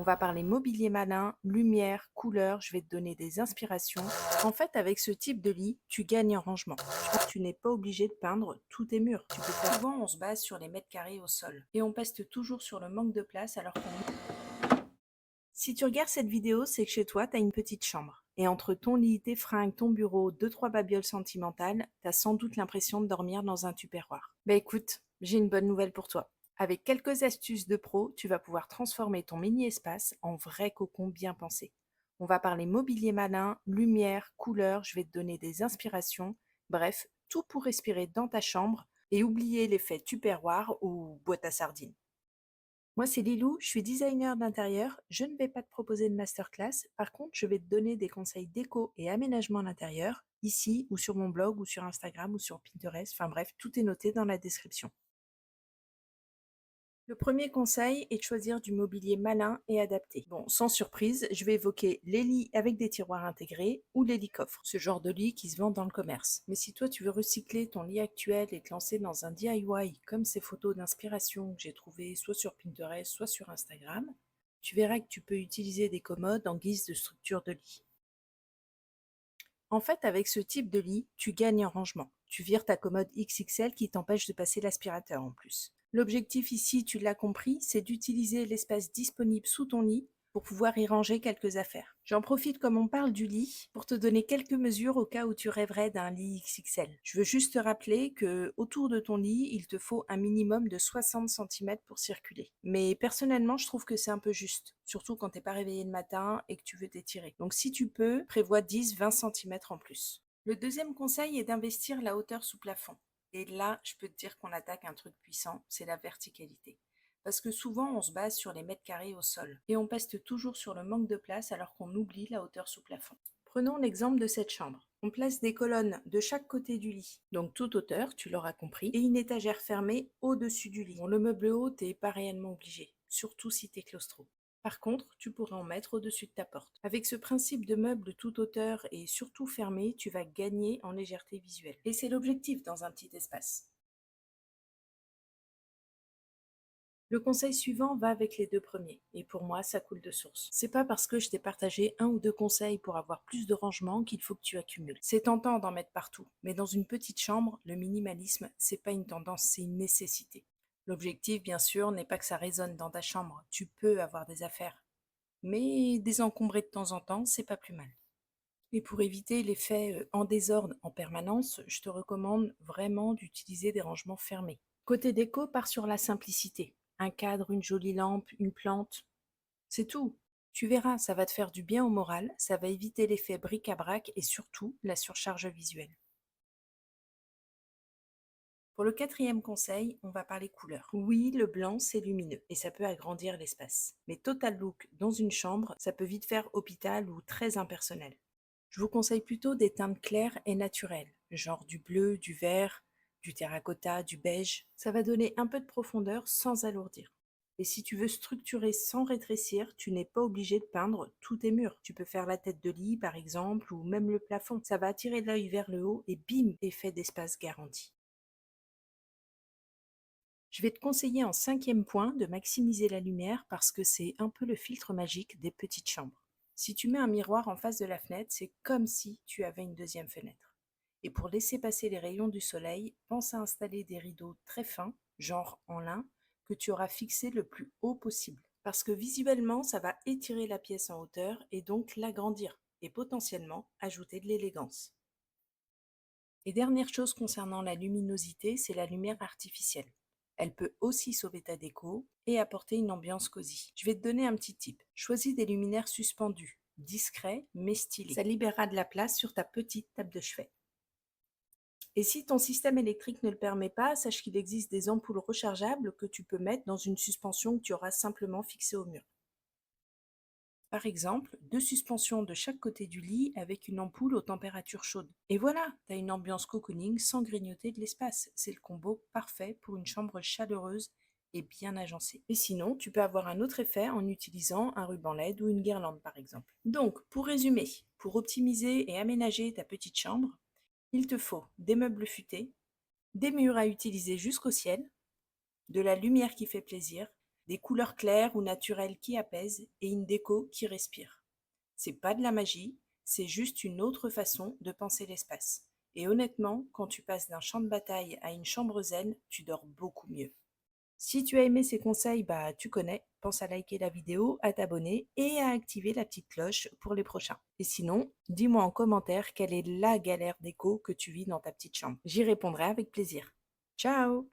On va parler mobilier malin, lumière, couleur, je vais te donner des inspirations. En fait, avec ce type de lit, tu gagnes en rangement. Tu n'es pas obligé de peindre tous tes murs. Souvent, on se base sur les mètres carrés au sol et on peste toujours sur le manque de place alors qu'on... Si tu regardes cette vidéo, c'est que chez toi, tu as une petite chambre. Et entre ton lit, tes fringues, ton bureau, deux, trois babioles sentimentales, tu as sans doute l'impression de dormir dans un tupperware. Bah écoute, j'ai une bonne nouvelle pour toi. Avec quelques astuces de pro, tu vas pouvoir transformer ton mini-espace en vrai cocon bien pensé. On va parler mobilier malin, lumière, couleur, je vais te donner des inspirations, bref, tout pour respirer dans ta chambre et oublier l'effet tupperware ou boîte à sardines. Moi, c'est Lilou, je suis designer d'intérieur. Je ne vais pas te proposer de masterclass. Par contre, je vais te donner des conseils déco et aménagement d'intérieur, ici ou sur mon blog ou sur Instagram ou sur Pinterest. Enfin bref, tout est noté dans la description. Le premier conseil est de choisir du mobilier malin et adapté. Bon, sans surprise, je vais évoquer les lits avec des tiroirs intégrés ou les lits coffres, ce genre de lit qui se vend dans le commerce. Mais si toi tu veux recycler ton lit actuel et te lancer dans un DIY comme ces photos d'inspiration que j'ai trouvées soit sur Pinterest, soit sur Instagram, tu verras que tu peux utiliser des commodes en guise de structure de lit. En fait, avec ce type de lit, tu gagnes en rangement. Tu vires ta commode XXL qui t'empêche de passer l'aspirateur en plus. L'objectif ici, tu l'as compris, c'est d'utiliser l'espace disponible sous ton lit pour pouvoir y ranger quelques affaires. J'en profite comme on parle du lit pour te donner quelques mesures au cas où tu rêverais d'un lit XXL. Je veux juste te rappeler que autour de ton lit, il te faut un minimum de 60 centimètres pour circuler. Mais personnellement, je trouve que c'est un peu juste, surtout quand t'es pas réveillé le matin et que tu veux t'étirer. Donc si tu peux, prévois 10-20 centimètres en plus. Le deuxième conseil est d'investir la hauteur sous plafond. Et là, je peux te dire qu'on attaque un truc puissant, c'est la verticalité. Parce que souvent, on se base sur les mètres carrés au sol. Et on peste toujours sur le manque de place alors qu'on oublie la hauteur sous plafond. Prenons l'exemple de cette chambre. On place des colonnes de chaque côté du lit, donc toute hauteur, tu l'auras compris, et une étagère fermée au-dessus du lit. Bon, le meuble haut, t'es pas réellement obligé, surtout si t'es claustro. Par contre, tu pourrais en mettre au-dessus de ta porte. Avec ce principe de meuble toute hauteur et surtout fermé, tu vas gagner en légèreté visuelle. Et c'est l'objectif dans un petit espace. Le conseil suivant va avec les deux premiers, et pour moi, ça coule de source. C'est pas parce que je t'ai partagé un ou deux conseils pour avoir plus de rangement qu'il faut que tu accumules. C'est tentant d'en mettre partout, mais dans une petite chambre, le minimalisme, c'est pas une tendance, c'est une nécessité. L'objectif, bien sûr, n'est pas que ça résonne dans ta chambre. Tu peux avoir des affaires, mais désencombrer de temps en temps, c'est pas plus mal. Et pour éviter l'effet en désordre en permanence, je te recommande vraiment d'utiliser des rangements fermés. Côté déco, pars sur la simplicité. Un cadre, une jolie lampe, une plante, c'est tout. Tu verras, ça va te faire du bien au moral, ça va éviter l'effet bric-à-brac et surtout la surcharge visuelle. Pour le quatrième conseil, on va parler couleur. Oui, le blanc, c'est lumineux et ça peut agrandir l'espace. Mais total look dans une chambre, ça peut vite faire hôpital ou très impersonnel. Je vous conseille plutôt des teintes claires et naturelles, genre du bleu, du vert, du terracotta, du beige. Ça va donner un peu de profondeur sans alourdir. Et si tu veux structurer sans rétrécir, tu n'es pas obligé de peindre tous tes murs. Tu peux faire la tête de lit par exemple ou même le plafond. Ça va attirer l'œil vers le haut et bim, effet d'espace garanti. Je vais te conseiller en cinquième point de maximiser la lumière parce que c'est un peu le filtre magique des petites chambres. Si tu mets un miroir en face de la fenêtre, c'est comme si tu avais une deuxième fenêtre. Et pour laisser passer les rayons du soleil, pense à installer des rideaux très fins, genre en lin, que tu auras fixés le plus haut possible. Parce que visuellement, ça va étirer la pièce en hauteur et donc l'agrandir et potentiellement ajouter de l'élégance. Et dernière chose concernant la luminosité, c'est la lumière artificielle. Elle peut aussi sauver ta déco et apporter une ambiance cosy. Je vais te donner un petit tip. Choisis des luminaires suspendus, discrets mais stylés. Ça libérera de la place sur ta petite table de chevet. Et si ton système électrique ne le permet pas, sache qu'il existe des ampoules rechargeables que tu peux mettre dans une suspension que tu auras simplement fixée au mur. Par exemple, deux suspensions de chaque côté du lit avec une ampoule aux températures chaudes. Et voilà, t'as une ambiance cocooning sans grignoter de l'espace. C'est le combo parfait pour une chambre chaleureuse et bien agencée. Et sinon, tu peux avoir un autre effet en utilisant un ruban LED ou une guirlande par exemple. Donc, pour résumer, pour optimiser et aménager ta petite chambre, il te faut des meubles futés, des murs à utiliser jusqu'au ciel, de la lumière qui fait plaisir, des couleurs claires ou naturelles qui apaisent et une déco qui respire. C'est pas de la magie, c'est juste une autre façon de penser l'espace. Et honnêtement, quand tu passes d'un champ de bataille à une chambre zen, tu dors beaucoup mieux. Si tu as aimé ces conseils, bah tu connais, pense à liker la vidéo, à t'abonner et à activer la petite cloche pour les prochains. Et sinon, dis-moi en commentaire quelle est la galère déco que tu vis dans ta petite chambre. J'y répondrai avec plaisir. Ciao!